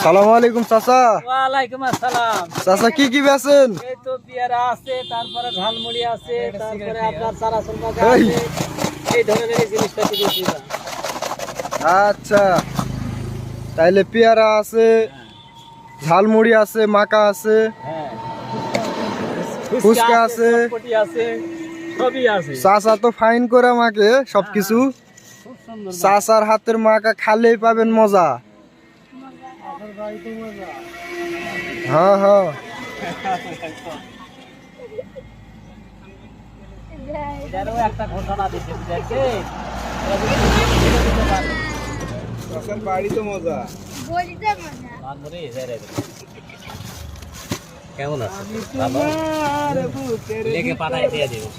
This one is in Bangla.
সালামু আলাইকুম চাচা। ওয়ালাইকুম আসসালাম। চাচা কি কি বেচেন? এই তো পেয়ারা আছে, তারপরে ঝালমুড়ি আছে, তারপরে আপনার চানাচুর ভাজা এই। আছে, এই ধরনের জিনিসপাতি বেশি। আচ্ছা, তাইলে পেয়ারা আছে, ঝালমুড়ি আছে, মাকা আছে, হ্যাঁ, ফুচকা আছে, চটপটি আছে, সবই আছে। চাচা তো ফাইন করে আমাকে সবকিছু। খুব সুন্দর। চাচার হাতের মাকা খালেই পাবেন মজা। হ্যাঁ হ্যাঁ, এটারও একটা ঘোষণা দিচ্ছে বুঝাইছে। বাড়ি তো মজা। কেমন আছে? ভালো? লেগে পাঠাই দিয়ে দেবো।